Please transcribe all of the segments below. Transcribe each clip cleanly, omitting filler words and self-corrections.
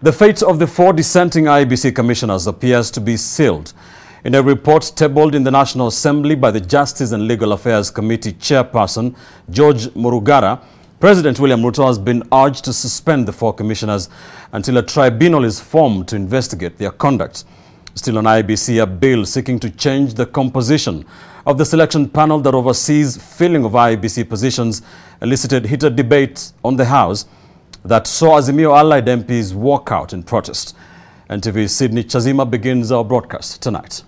The fate of the 4 dissenting IEBC commissioners appears to be sealed. In a report tabled in the National Assembly by the Justice and Legal Affairs Committee chairperson, George Murugara, President William Ruto has been urged to suspend the 4 commissioners until a tribunal is formed to investigate their conduct. Still on IEBC, a bill seeking to change the composition of the selection panel that oversees filling of IEBC positions elicited heated debate on the House that saw Azimio allied MPs walk out in protest. NTV's Sydney Chazima begins our broadcast tonight.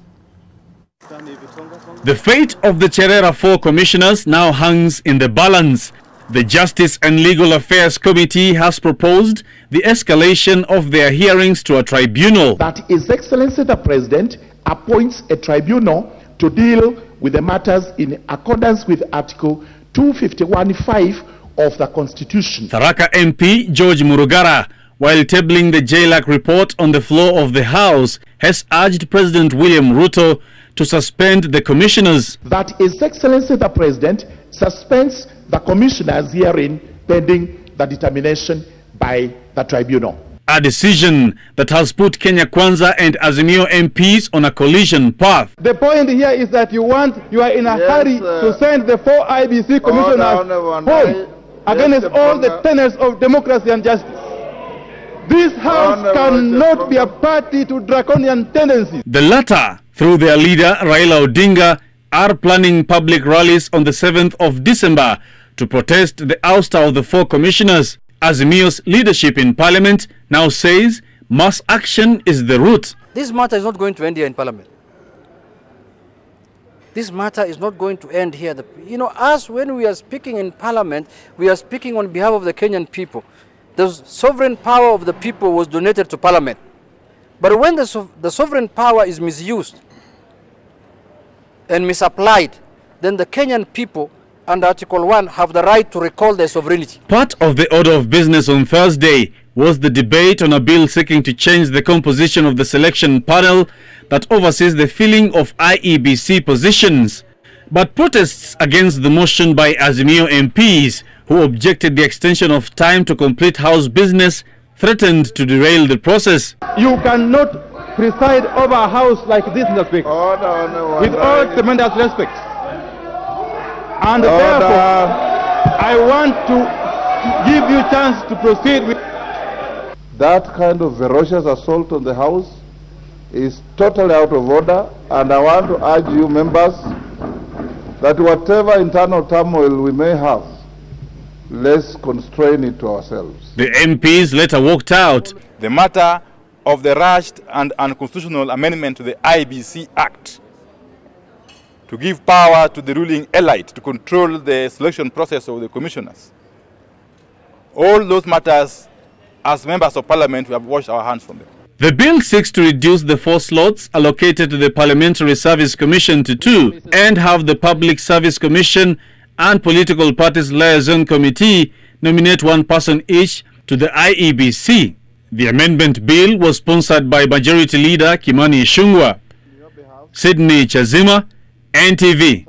The fate of the Cherera Four commissioners now hangs in the balance. The Justice and Legal Affairs Committee has proposed the escalation of their hearings to a tribunal. That His Excellency the President appoints a tribunal to deal with the matters in accordance with Article 251(5) of the Constitution. Tharaka MP George Murugara, while tabling the JLAC report on the floor of the House, has urged President William Ruto to suspend the commissioners. That His Excellency the President suspends the commissioners hearing pending the determination by the tribunal. A decision that has put Kenya Kwanza and Azimio MPs on a collision path. The point here is that you are in a hurry to send the 4 IEBC commissioners home against all the tenets of democracy and justice. This House cannot be a party to draconian tendencies. The latter, through their leader Raila Odinga, are planning public rallies on the 7th of December to protest the ouster of the 4 commissioners. Azimio's leadership in Parliament now says mass action is the route. This matter is not going to end here in Parliament. This matter is not going to end here. Us, when we are speaking in Parliament, we are speaking on behalf of the Kenyan people. The sovereign power of the people was donated to Parliament. But when the sovereign power is misused and misapplied, then the Kenyan people under Article 1 have the right to recall their sovereignty. Part of the order of business on Thursday was the debate on a bill seeking to change the composition of the selection panel that oversees the filling of IEBC positions. But protests against the motion by Azimio MPs, who objected the extension of time to complete House business, threatened to derail the process. You cannot preside over a House like this, Mr. Speaker, with all tremendous respect. And therefore, I want to give you a chance to proceed with... That kind of ferocious assault on the House is totally out of order, and I want to urge you members that whatever internal turmoil we may have, let's constrain it to ourselves. The MPs later walked out. The matter of the rushed and unconstitutional amendment to the IEBC Act to give power to the ruling elite to control the selection process of the commissioners. All those matters, as members of Parliament, we have washed our hands from them. The bill seeks to reduce the 4 slots allocated to the Parliamentary Service Commission to 2 and have the Public Service Commission and Political Parties Liaison Committee nominate 1 person each to the IEBC. The amendment bill was sponsored by Majority Leader Kimani Ichung'wah. Sydney Chazima, NTV.